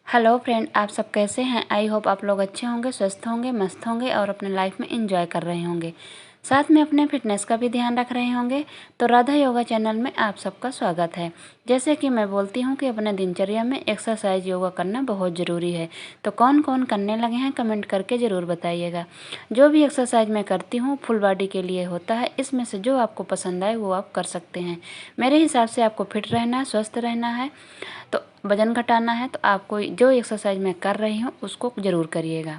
Hello friend, आप सब कैसे हैं। आई होप आप लोग अच्छे होंगे, स्वस्थ होंगे, मस्त होंगे और अपने लाइफ में एंजॉय कर रहे होंगे, साथ में अपने फिटनेस का भी ध्यान रख रहे होंगे। तो राधा योगा चैनल में आप सबका स्वागत है। जैसे कि मैं बोलती हूं कि अपने दिनचर्या में एक्सरसाइज योगा करना बहुत ज़रूरी है। तो कौन कौन करने लगे हैं कमेंट करके ज़रूर बताइएगा। जो भी एक्सरसाइज मैं करती हूँ फुल बॉडी के लिए होता है। इसमें से जो आपको पसंद आए वो आप कर सकते हैं। मेरे हिसाब से आपको फिट रहना है, स्वस्थ रहना है, तो वज़न घटाना है, तो आपको जो एक्सरसाइज मैं कर रही हूँ उसको ज़रूर करिएगा।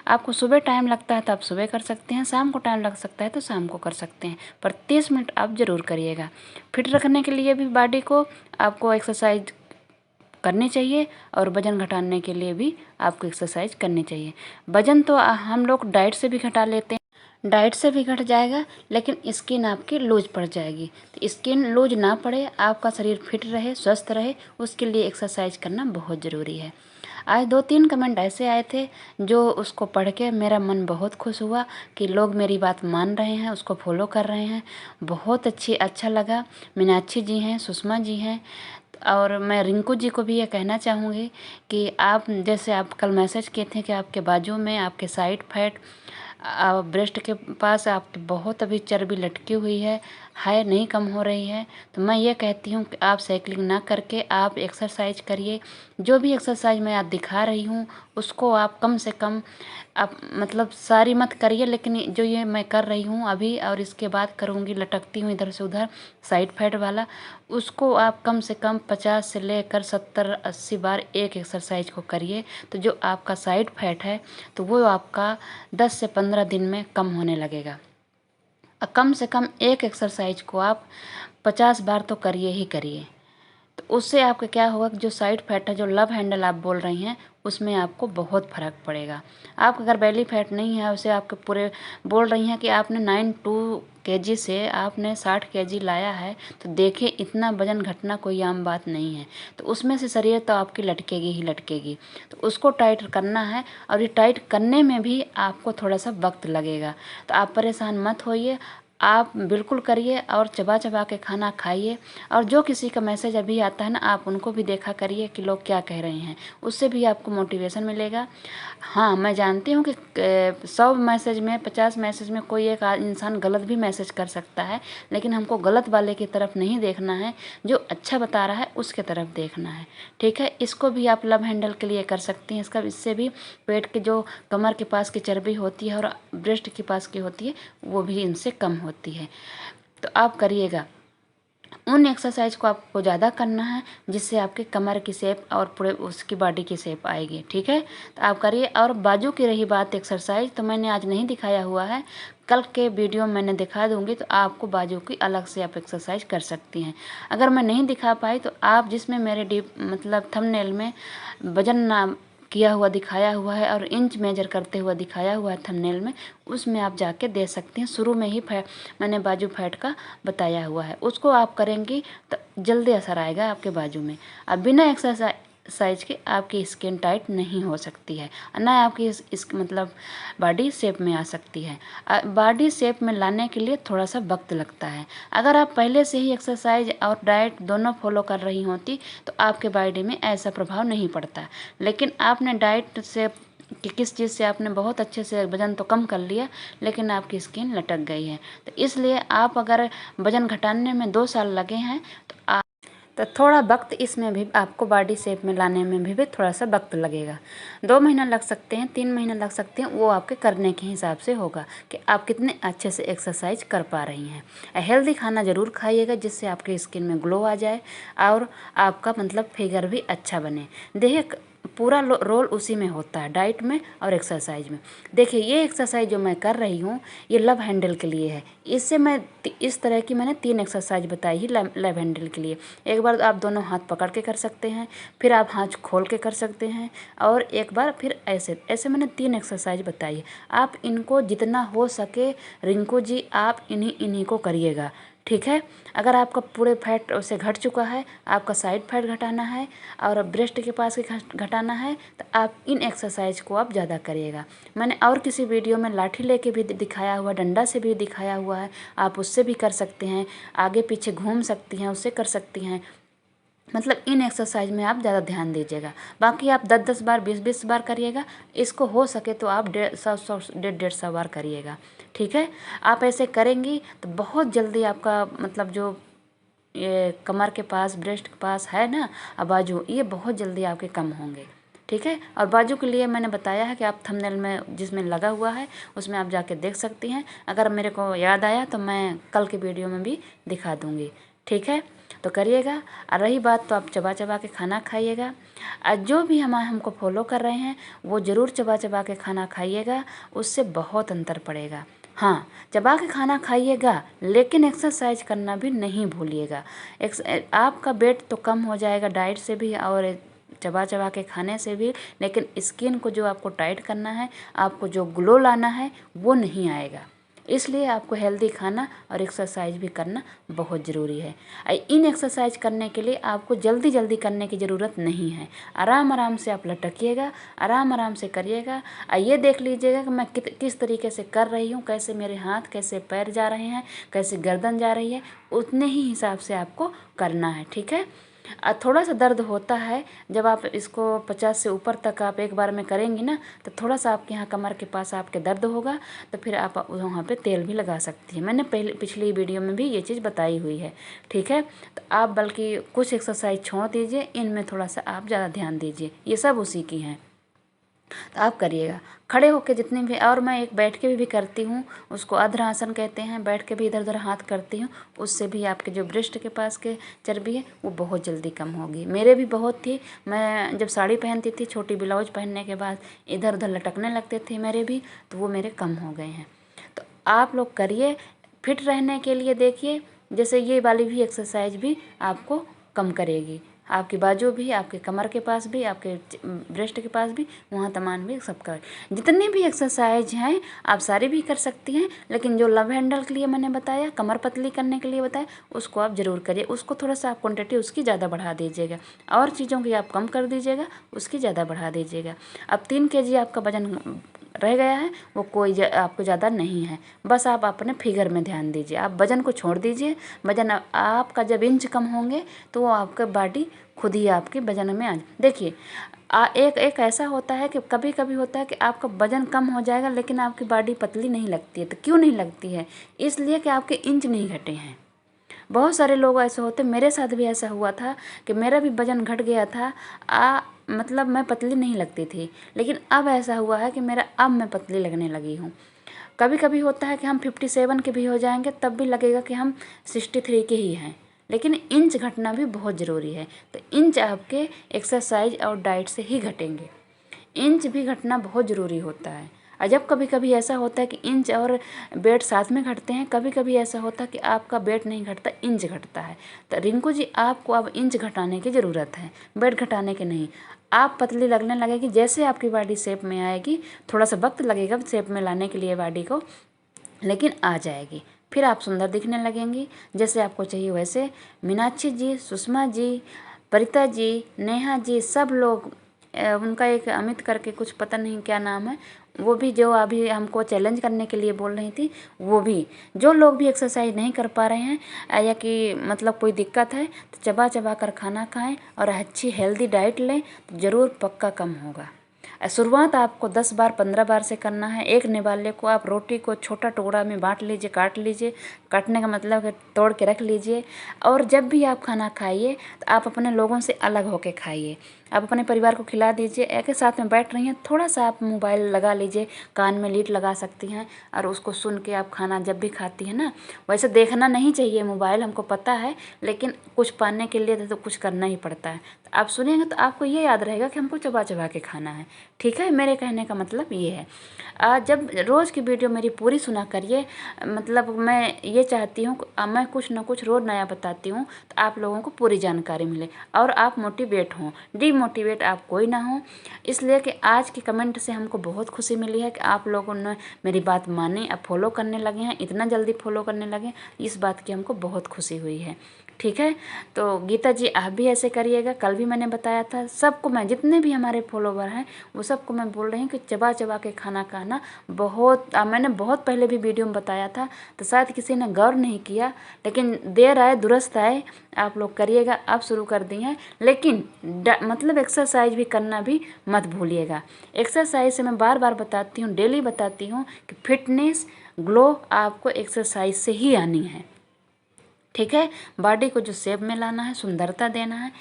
आपको सुबह टाइम लगता है तो आप सुबह कर सकते हैं, शाम को टाइम लग सकता है तो शाम को कर सकते हैं, पर 30 मिनट आप ज़रूर करिएगा। फिट रखने के लिए भी बॉडी को आपको एक्सरसाइज करनी चाहिए और वज़न घटाने के लिए भी आपको एक्सरसाइज करनी चाहिए। वज़न तो हम लोग डाइट से भी घटा लेते हैं, डाइट से भी घट जाएगा, लेकिन स्किन आपकी लूज पड़ जाएगी। तो स्किन लूज ना पड़े, आपका शरीर फिट रहे, स्वस्थ रहे, उसके लिए एक्सरसाइज करना बहुत ज़रूरी है। आज 2-3 कमेंट ऐसे आए थे जो उसको पढ़ के मेरा मन बहुत खुश हुआ कि लोग मेरी बात मान रहे हैं, उसको फॉलो कर रहे हैं। बहुत अच्छा लगा। मीनाक्षी जी हैं, सुषमा जी हैं, और मैं रिंकू जी को भी ये कहना चाहूँगी कि आप जैसे आप कल मैसेज किए थे कि आपके बाजू में, आपके साइड फैट, ब्रेस्ट के पास आपकी बहुत अभी चर्बी लटकी हुई है नहीं कम हो रही है। तो मैं ये कहती हूँ कि आप साइकिलिंग ना करके आप एक्सरसाइज करिए। जो भी एक्सरसाइज मैं आज दिखा रही हूँ उसको आप कम से कम, आप मतलब सारी मत करिए, लेकिन जो ये मैं कर रही हूँ अभी और इसके बाद करूँगी, लटकती हूँ इधर से उधर साइड फैट वाला, उसको आप कम से कम 50 से लेकर 70-80 बार एक एक्सरसाइज को करिए। तो जो आपका साइड फैट है तो वो आपका 10 से 15 दिन में कम होने लगेगा। कम से कम एक एक्सरसाइज को आप 50 बार तो करिए ही करिए। तो उससे आपका क्या होगा कि जो साइड फैट है, जो लव हैंडल आप बोल रही हैं, उसमें आपको बहुत फ़र्क पड़ेगा। आप अगर बेली फैट नहीं है, उसे आपके पूरे बोल रही हैं कि आपने 92 केजी से आपने 60 केजी लाया है, तो देखिए इतना वजन घटना कोई आम बात नहीं है। तो उसमें से शरीर तो आपकी लटकेगी ही लटकेगी। तो उसको टाइट करना है, और ये टाइट करने में भी आपको थोड़ा सा वक्त लगेगा। तो आप परेशान मत होइए, आप बिल्कुल करिए और चबा चबा के खाना खाइए। और जो किसी का मैसेज अभी आता है ना, आप उनको भी देखा करिए कि लोग क्या कह रहे हैं, उससे भी आपको मोटिवेशन मिलेगा। हाँ, मैं जानती हूँ कि 100 मैसेज में, 50 मैसेज में कोई एक इंसान गलत भी मैसेज कर सकता है, लेकिन हमको गलत वाले की तरफ नहीं देखना है, जो अच्छा बता रहा है उसके तरफ देखना है। ठीक है, इसको भी आप लव हैंडल के लिए कर सकती हैं। इससे भी पेट के जो कमर के पास की चर्बी होती है और ब्रेस्ट के पास की होती है, वो भी इनसे कम होती है। तो आप करिएगा। उन एक्सरसाइज को आपको ज़्यादा करना है जिससे आपके कमर की शेप और पूरे उसकी बॉडी की शेप आएगी। ठीक है, तो आप करिए। और बाजू की रही बात एक्सरसाइज, तो मैंने आज नहीं दिखाया हुआ है, कल के वीडियो में मैंने दिखा दूंगी, तो आपको बाजू की अलग से आप एक्सरसाइज कर सकती हैं। अगर मैं नहीं दिखा पाई तो आप जिसमें मेरे मतलब थंबनेल में वजन ना किया हुआ दिखाया हुआ है और इंच मेजर करते हुआ दिखाया हुआ है थंबनेल में, उसमें आप जाके दे सकते हैं। शुरू में ही मैंने बाजू फैट का बताया हुआ है, उसको आप करेंगी तो जल्दी असर आएगा आपके बाजू में। अब बिना एक्सरसाइज के आपकी स्किन टाइट नहीं हो सकती है, ना आपकी इस मतलब बॉडी शेप में आ सकती है। बॉडी शेप में लाने के लिए थोड़ा सा वक्त लगता है। अगर आप पहले से ही एक्सरसाइज और डाइट दोनों फॉलो कर रही होती तो आपके बॉडी में ऐसा प्रभाव नहीं पड़ता। लेकिन आपने डाइट से कि किस चीज़ से आपने बहुत अच्छे से वज़न तो कम कर लिया, लेकिन आपकी स्किन लटक गई है। तो इसलिए आप अगर वज़न घटाने में 2 साल लगे हैं तो थोड़ा वक्त इसमें भी आपको बॉडी शेप में लाने में भी थोड़ा सा वक्त लगेगा। 2 महीना लग सकते हैं, 3 महीना लग सकते हैं, वो आपके करने के हिसाब से होगा कि आप कितने अच्छे से एक्सरसाइज कर पा रही हैं। हेल्दी खाना ज़रूर खाइएगा जिससे आपके स्किन में ग्लो आ जाए और आपका मतलब फिगर भी अच्छा बने। देखिए पूरा रोल उसी में होता है, डाइट में और एक्सरसाइज में। देखिए ये एक्सरसाइज जो मैं कर रही हूँ ये लव हैंडल के लिए है। इससे मैं इस तरह की मैंने 3 एक्सरसाइज बताई ही लव हैंडल के लिए। एक बार आप दोनों हाथ पकड़ के कर सकते हैं, फिर आप हाथ खोल के कर सकते हैं, और एक बार फिर ऐसे ऐसे मैंने 3 एक्सरसाइज बताई है। आप इनको जितना हो सके रिंकू जी आप इन्हीं को करिएगा। ठीक है, अगर आपका पूरे फैट उसे घट चुका है, आपका साइड फैट घटाना है और ब्रेस्ट के पास के घटाना है, तो आप इन एक्सरसाइज को आप ज़्यादा करिएगा। मैंने और किसी वीडियो में लाठी लेके भी दिखाया हुआ, डंडा से भी दिखाया हुआ है, आप उससे भी कर सकते हैं। आगे पीछे घूम सकती हैं, उससे कर सकती हैं। मतलब इन एक्सरसाइज में आप ज़्यादा ध्यान दीजिएगा। बाकी आप 10-10 बार 20-20 बार करिएगा। इसको हो सके तो आप 100-100 बार करिएगा, ठीक है। आप ऐसे करेंगी तो बहुत जल्दी आपका मतलब जो ये कमर के पास, ब्रेस्ट के पास है ना बाजू, ये बहुत जल्दी आपके कम होंगे, ठीक है। और बाजू के लिए मैंने बताया है कि आप थंबनेल में जिसमें लगा हुआ है उसमें आप जाके देख सकती हैं। अगर मेरे को याद आया तो मैं कल के वीडियो में भी दिखा दूँगी, ठीक है। तो करिएगा। और रही बात तो आप चबा चबा के खाना खाइएगा। जो भी हमको फॉलो कर रहे हैं वो ज़रूर चबा चबा के खाना खाइएगा, उससे बहुत अंतर पड़ेगा। हाँ, चबा के खाना खाइएगा लेकिन एक्सरसाइज करना भी नहीं भूलिएगा। आपका वेट तो कम हो जाएगा डाइट से भी और चबा चबा के खाने से भी, लेकिन स्किन को जो आपको टाइट करना है, आपको जो ग्लो लाना है वो नहीं आएगा। इसलिए आपको हेल्दी खाना और एक्सरसाइज भी करना बहुत ज़रूरी है। इन एक्सरसाइज करने के लिए आपको जल्दी जल्दी करने की ज़रूरत नहीं है। आराम आराम से आप लटकिएगा, आराम आराम से करिएगा। ये देख लीजिएगा कि मैं किस तरीके से कर रही हूँ, कैसे मेरे हाथ, कैसे पैर जा रहे हैं, कैसे गर्दन जा रही है, उतने ही हिसाब से आपको करना है, ठीक है। थोड़ा सा दर्द होता है जब आप इसको 50 से ऊपर तक आप एक बार में करेंगी ना, तो थोड़ा सा आपके यहाँ कमर के पास आपके दर्द होगा, तो फिर आप वहाँ पे तेल भी लगा सकती हैं। मैंने पिछली वीडियो में भी ये चीज़ बताई हुई है, ठीक है। तो आप बल्कि कुछ एक्सरसाइज छोड़ दीजिए, इनमें थोड़ा सा आप ज़्यादा ध्यान दीजिए, ये सब उसी की हैं। तो आप करिएगा खड़े होकर जितने भी, और मैं एक बैठ के भी करती हूँ, उसको अधरासन कहते हैं। बैठ के भी इधर उधर हाथ करती हूँ, उससे भी आपके जो ब्रेस्ट के पास के चर्बी है वो बहुत जल्दी कम होगी। मेरे भी बहुत थी, मैं जब साड़ी पहनती थी, छोटी ब्लाउज पहनने के बाद इधर उधर लटकने लगते थे मेरे भी, तो वो मेरे कम हो गए हैं। तो आप लोग करिए फिट रहने के लिए। देखिए जैसे ये वाली भी एक्सरसाइज भी आपको कम करेगी, आपकी बाजू भी, आपके कमर के पास भी, आपके ब्रेस्ट के पास भी, वहाँ तमाम भी सब कर। जितनी भी एक्सरसाइज हैं आप सारी भी कर सकती हैं, लेकिन जो लव हैंडल के लिए मैंने बताया, कमर पतली करने के लिए बताया, उसको आप ज़रूर करिए। उसको थोड़ा सा आप क्वांटिटी उसकी ज़्यादा बढ़ा दीजिएगा, और चीज़ों की आप कम कर दीजिएगा, उसकी ज़्यादा बढ़ा दीजिएगा। अब 3 kg आपका वजन रह गया है, वो कोई आपको ज़्यादा नहीं है। बस आप अपने फिगर में ध्यान दीजिए, आप वज़न को छोड़ दीजिए। वज़न आपका जब इंच कम होंगे तो वो आपका बॉडी खुद ही आपके वज़न में आ। देखिए एक ऐसा होता है कि कभी कभी होता है कि आपका वज़न कम हो जाएगा लेकिन आपकी बॉडी पतली नहीं लगती है। तो क्यों नहीं लगती है? इसलिए कि आपके इंच नहीं घटे हैं। बहुत सारे लोग ऐसे होते, मेरे साथ भी ऐसा हुआ था कि मेरा भी वज़न घट गया था। मतलब मैं पतली नहीं लगती थी, लेकिन अब ऐसा हुआ है कि अब मैं पतली लगने लगी हूँ। कभी कभी होता है कि हम 57 के भी हो जाएंगे, तब भी लगेगा कि हम 63 के ही हैं, लेकिन इंच घटना भी बहुत ज़रूरी है। तो इंच आपके एक्सरसाइज और डाइट से ही घटेंगे। इंच भी घटना बहुत ज़रूरी होता है। और जब कभी कभी ऐसा होता है कि इंच और वेट साथ में घटते हैं, कभी कभी ऐसा होता है कि आपका वेट नहीं घटता, इंच घटता है। तो रिंकू जी आपको अब इंच घटाने की ज़रूरत है, वेट घटाने की नहीं। आप पतली लगने लगेगी, जैसे आपकी बॉडी शेप में आएगी, थोड़ा सा वक्त लगेगा शेप में लाने के लिए बॉडी को, लेकिन आ जाएगी। फिर आप सुंदर दिखने लगेंगी, जैसे आपको चाहिए वैसे। मीनाक्षी जी, सुषमा जी, परिता जी, नेहा जी, सब लोग, उनका एक अमित करके कुछ पता नहीं क्या नाम है, वो भी जो अभी हमको चैलेंज करने के लिए बोल रही थी, वो भी जो लोग भी एक्सरसाइज नहीं कर पा रहे हैं या कि मतलब कोई दिक्कत है, तो चबा चबा कर खाना खाएं और अच्छी हेल्दी डाइट लें, तो ज़रूर पक्का कम होगा। शुरुआत आपको 10 बार 15 बार से करना है। एक निवाले को आप रोटी को छोटा टुकड़ा में बांट लीजिए, काट लीजिए। काटने का मतलब है तोड़ के रख लीजिए। और जब भी आप खाना खाइए तो आप अपने लोगों से अलग होकर खाइए। आप अपने परिवार को खिला दीजिए। एक ही साथ में बैठ रही हैं, थोड़ा सा आप मोबाइल लगा लीजिए, कान में लीड लगा सकती हैं और उसको सुन के आप खाना जब भी खाती हैं ना, वैसे देखना नहीं चाहिए मोबाइल, हमको पता है, लेकिन कुछ पाने के लिए तो कुछ करना ही पड़ता है। तो आप सुनेंगे तो आपको ये याद रहेगा कि हमको चबा चबा के खाना है, ठीक है। मेरे कहने का मतलब ये है। जब रोज़ की वीडियो मेरी पूरी सुना करिए। मतलब मैं ये चाहती हूँ मैं कुछ ना कुछ रोज़ नया बताती हूँ, तो आप लोगों को पूरी जानकारी मिले और आप मोटिवेट हों, डीमोटिवेट आप कोई ना हो। इसलिए कि आज के कमेंट से हमको बहुत खुशी मिली है कि आप लोगों ने मेरी बात मानी, अब फॉलो करने लगे हैं, इतना जल्दी फॉलो करने लगे, इस बात की हमको बहुत खुशी हुई है, ठीक है। तो गीता जी आप भी ऐसे करिएगा। कल भी मैंने बताया था सबको, मैं जितने भी हमारे फॉलोवर हैं वो सबको मैं बोल रही हूँ कि चबा चबा के खाना खाना बहुत, मैंने बहुत पहले भी वीडियो में बताया था, तो शायद किसी ने गौर नहीं किया, लेकिन देर आए दुरुस्त आए, आप लोग करिएगा। अब शुरू कर दिए हैं, लेकिन मतलब एक्सरसाइज भी करना भी मत भूलिएगा। एक्सरसाइज से मैं बार बार बताती हूँ, डेली बताती हूँ कि फिटनेस ग्लो आपको एक्सरसाइज से ही आनी है, ठीक है। बॉडी को जो शेप में लाना है, सुंदरता देना है,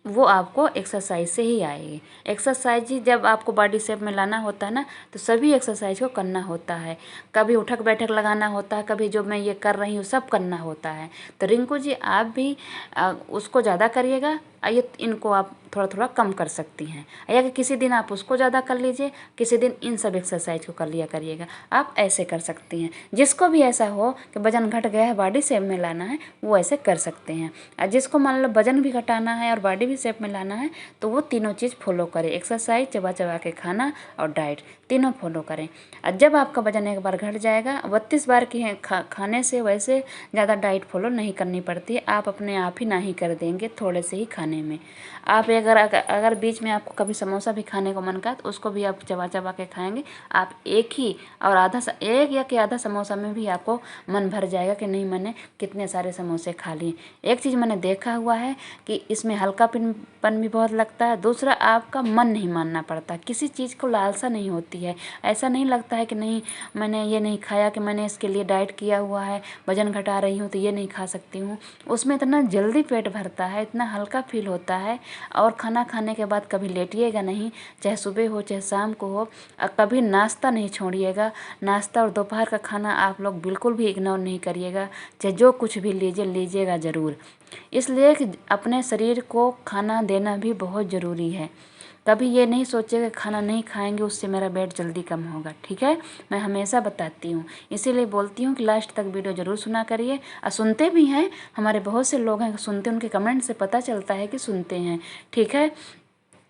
वो आपको एक्सरसाइज से ही आएगी। एक्सरसाइज ही जब आपको बॉडी शेप में लाना होता है ना, तो सभी एक्सरसाइज को करना होता है। कभी उठक बैठक लगाना होता है, कभी जो मैं ये कर रही हूँ सब करना होता है। तो रिंकू जी आप भी उसको ज़्यादा करिएगा, ये इनको आप थोड़ा थोड़ा कम कर सकती हैं, या कि किसी दिन आप उसको ज़्यादा कर लीजिए, किसी दिन इन सब एक्सरसाइज को कर लिया करिएगा। आप ऐसे कर सकती हैं। जिसको भी ऐसा हो कि वजन घट गया है, बॉडी शेप में लाना है, वो ऐसे कर सकते हैं। और जिसको मान लो वजन भी घटाना है और बॉडी भी शेप में लाना है, तो वो तीनों चीज़ फॉलो करें। एक्सरसाइज, चबा चबा के खाना और डाइट, तीनों फॉलो करें। और जब आपका वजन एक बार घट जाएगा, 32 बार की खाने से वैसे ज़्यादा डाइट फॉलो नहीं करनी पड़ती है। आप अपने आप ही ना ही कर देंगे थोड़े से ही खाने में। आप अगर बीच में आपको कभी समोसा भी खाने को मन का, तो उसको भी आप चबा चबा के खाएंगे। आप एक ही और एक या कि आधा समोसा में भी आपको मन भर जाएगा कि नहीं मैंने कितने सारे समोसे खा लिए। एक चीज़ मैंने देखा हुआ है कि इसमें हल्कापन भी बहुत लगता है। दूसरा, आपका मन नहीं मानना पड़ता, किसी चीज़ को लालसा नहीं होती है। ऐसा नहीं लगता है कि नहीं मैंने ये नहीं खाया, कि मैंने इसके लिए डाइट किया हुआ है, वजन घटा रही हूँ तो ये नहीं खा सकती हूँ। उसमें इतना जल्दी पेट भरता है, इतना हल्का फील होता है। और खाना खाने के बाद कभी लेटिएगा नहीं, चाहे सुबह हो चाहे शाम को हो। कभी नाश्ता नहीं छोड़िएगा। नाश्ता और दोपहर का खाना आप लोग बिल्कुल भी इग्नोर नहीं करिएगा। चाहे जो कुछ भी लीजिएगा ज़रूर, इसलिए कि अपने शरीर को खाना देना भी बहुत ज़रूरी है। कभी ये नहीं सोचेगा खाना नहीं खाएंगे उससे मेरा वेट जल्दी कम होगा, ठीक है। मैं हमेशा बताती हूँ, इसीलिए बोलती हूँ कि लास्ट तक वीडियो ज़रूर सुना करिए। और सुनते भी हैं, हमारे बहुत से लोग हैं सुनते, उनके कमेंट से पता चलता है कि सुनते हैं, ठीक है।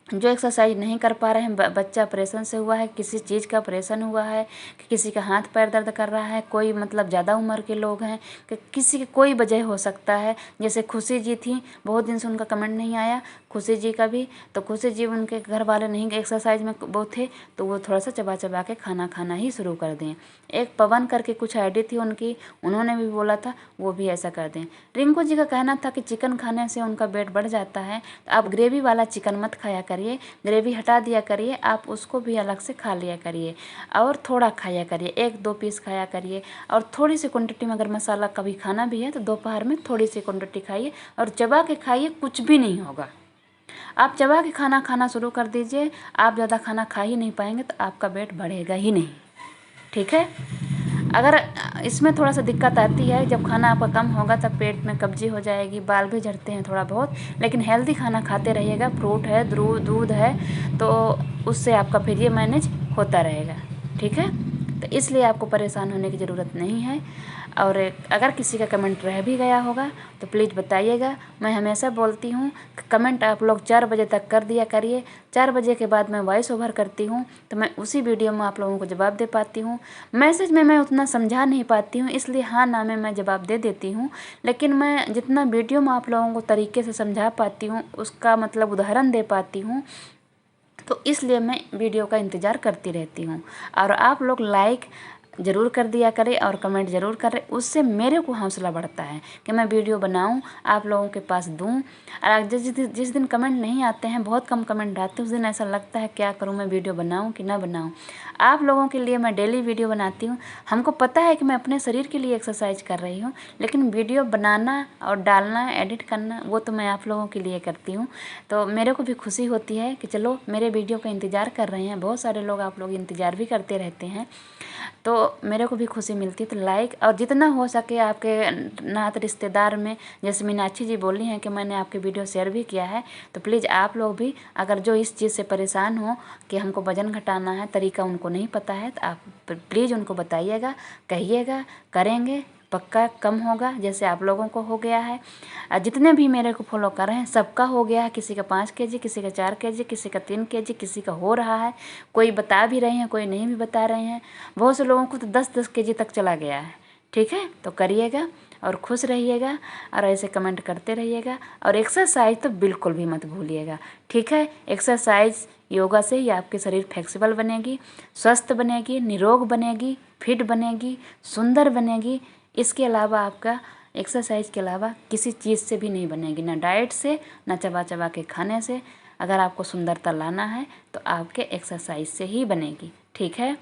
जो एक्सरसाइज नहीं कर पा रहे हैं, बच्चा ऑपरेशन से हुआ है, किसी चीज़ का ऑपरेशन हुआ है, कि किसी का हाथ पैर दर्द कर रहा है, कोई मतलब ज़्यादा उम्र के लोग हैं, कि किसी की कोई वजह हो सकता है। जैसे खुशी जी थी, बहुत दिन से उनका कमेंट नहीं आया, खुशी जी का भी, तो खुशी जी उनके घर वाले नहीं एक्सरसाइज में वो थे, तो वो थोड़ा सा चबा चबा के खाना खाना ही शुरू कर दें। एक पवन करके कुछ आईडी थी उनकी, उन्होंने भी बोला था वो भी ऐसा कर दें। रिंकू जी का कहना था कि चिकन खाने से उनका वेट बढ़ जाता है, तो आप ग्रेवी वाला चिकन मत खाया करिए, ग्रेवी हटा दिया करिए, आप उसको भी अलग से खा लिया करिए और थोड़ा खाया करिए, 1-2 पीस खाया करिए। और थोड़ी सी क्वांटिटी में अगर मसाला कभी खाना भी है तो दोपहर में थोड़ी सी क्वांटिटी खाइए और चबा के खाइए, कुछ भी नहीं होगा। आप चबा के खाना खाना शुरू कर दीजिए, आप ज़्यादा खाना खा ही नहीं पाएंगे तो आपका वेट बढ़ेगा ही नहीं, ठीक है। अगर इसमें थोड़ा सा दिक्कत आती है, जब खाना आपका कम होगा तब पेट में कब्जी हो जाएगी, बाल भी झड़ते हैं थोड़ा बहुत, लेकिन हेल्दी खाना खाते रहिएगा, फ्रूट है, दूध है, तो उससे आपका फिर ये मैनेज होता रहेगा, ठीक है। तो इसलिए आपको परेशान होने की ज़रूरत नहीं है। और अगर किसी का कमेंट रह भी गया होगा तो प्लीज़ बताइएगा। मैं हमेशा बोलती हूँ कमेंट आप लोग 4 बजे तक कर दिया करिए। 4 बजे के बाद मैं वॉइस ओवर करती हूँ, तो मैं उसी वीडियो में आप लोगों को जवाब दे पाती हूँ। मैसेज में मैं उतना समझा नहीं पाती हूँ, इसलिए हाँ ना में मैं जवाब दे देती हूँ, लेकिन मैं जितना वीडियो में आप लोगों को तरीके से समझा पाती हूँ, उसका मतलब उदाहरण दे पाती हूँ, तो इसलिए मैं वीडियो का इंतज़ार करती रहती हूँ। और आप लोग लाइक ज़रूर कर दिया करें और कमेंट ज़रूर करें, उससे मेरे को हौसला बढ़ता है कि मैं वीडियो बनाऊं, आप लोगों के पास दूं। और जिस दिन कमेंट नहीं आते हैं, बहुत कम कमेंट आते हैं, उस दिन ऐसा लगता है क्या करूं, मैं वीडियो बनाऊं कि ना बनाऊं। आप लोगों के लिए मैं डेली वीडियो बनाती हूँ। हमको पता है कि मैं अपने शरीर के लिए एक्सरसाइज कर रही हूँ, लेकिन वीडियो बनाना और डालना, एडिट करना, वो तो मैं आप लोगों के लिए करती हूँ। तो मेरे को भी खुशी होती है कि चलो मेरे वीडियो का इंतज़ार कर रहे हैं। बहुत सारे लोग, आप लोग इंतज़ार भी करते रहते हैं, तो मेरे को भी खुशी मिलती है। तो लाइक, और जितना हो सके आपके नात रिश्तेदार में, जैसे मीनाक्षी जी बोली हैं कि मैंने आपके वीडियो शेयर भी किया है, तो प्लीज़ आप लोग भी अगर जो इस चीज़ से परेशान हो कि हमको वज़न घटाना है, तरीका उनको नहीं पता है, तो आप प्लीज़ उनको बताइएगा, कहिएगा, करेंगे पक्का कम होगा, जैसे आप लोगों को हो गया है। जितने भी मेरे को फॉलो कर रहे हैं सबका हो गया है, किसी का 5 kg, किसी का 4 kg, किसी का 3 kg, किसी का हो रहा है। कोई बता भी रहे हैं, कोई नहीं भी बता रहे हैं। बहुत से लोगों को तो 10-10 kg तक चला गया है, ठीक है। तो करिएगा और खुश रहिएगा और ऐसे कमेंट करते रहिएगा। और एक्सरसाइज तो बिल्कुल भी मत भूलिएगा, ठीक है। एक्सरसाइज योगा से ही आपके शरीर फ्लेक्सिबल बनेगी, स्वस्थ बनेगी, निरोग बनेगी, फिट बनेगी, सुंदर बनेगी। इसके अलावा आपका एक्सरसाइज के अलावा किसी चीज़ से भी नहीं बनेगी, ना डाइट से, ना चबा चबा के खाने से। अगर आपको सुंदरता लाना है तो आपके एक्सरसाइज से ही बनेगी, ठीक है।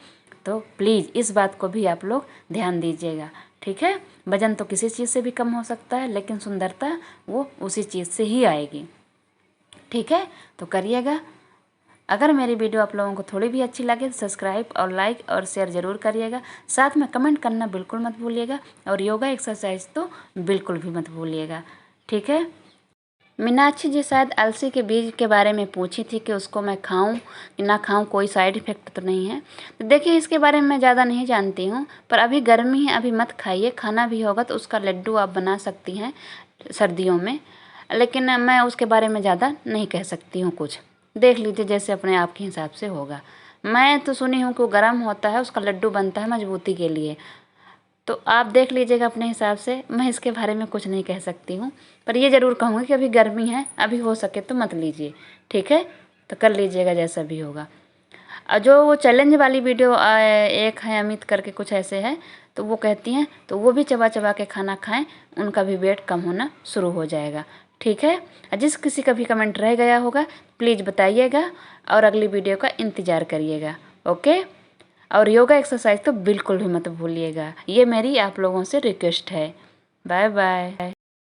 तो प्लीज़ इस बात को भी आप लोग ध्यान दीजिएगा, ठीक है। वजन तो किसी चीज़ से भी कम हो सकता है, लेकिन सुंदरता वो उसी चीज़ से ही आएगी, ठीक है। तो करिएगा। अगर मेरी वीडियो आप लोगों को थोड़ी भी अच्छी लगे तो सब्सक्राइब और लाइक और शेयर ज़रूर करिएगा। साथ में कमेंट करना बिल्कुल मत भूलिएगा। और योगा एक्सरसाइज तो बिल्कुल भी मत भूलिएगा, ठीक है। मीनाक्षी जी शायद अलसी के बीज के बारे में पूछी थी कि उसको मैं खाऊं कि ना खाऊं, कोई साइड इफ़ेक्ट तो नहीं है। तो देखिए, इसके बारे में मैं ज़्यादा नहीं जानती हूं, पर अभी गर्मी है, अभी मत खाइए। खाना भी होगा तो उसका लड्डू आप बना सकती हैं सर्दियों में, लेकिन मैं उसके बारे में ज़्यादा नहीं कह सकती हूँ कुछ। देख लीजिए जैसे अपने आप के हिसाब से होगा। मैं तो सुनी हूँ कि वो गर्म होता है, उसका लड्डू बनता है मजबूती के लिए। तो आप देख लीजिएगा अपने हिसाब से। मैं इसके बारे में कुछ नहीं कह सकती हूँ, पर ये ज़रूर कहूँगी कि अभी गर्मी है, अभी हो सके तो मत लीजिए, ठीक है। तो कर लीजिएगा जैसा भी होगा। और जो वो चैलेंज वाली वीडियो एक है अमित करके कुछ ऐसे है, तो वो कहती हैं तो वो भी चबा चबा के खाना खाएं, उनका भी वेट कम होना शुरू हो जाएगा, ठीक है। और जिस किसी का भी कमेंट रह गया होगा प्लीज़ बताइएगा और अगली वीडियो का इंतज़ार करिएगा, ओके। और योगा एक्सरसाइज तो बिल्कुल भी मत भूलिएगा, ये मेरी आप लोगों से रिक्वेस्ट है। Bye bye.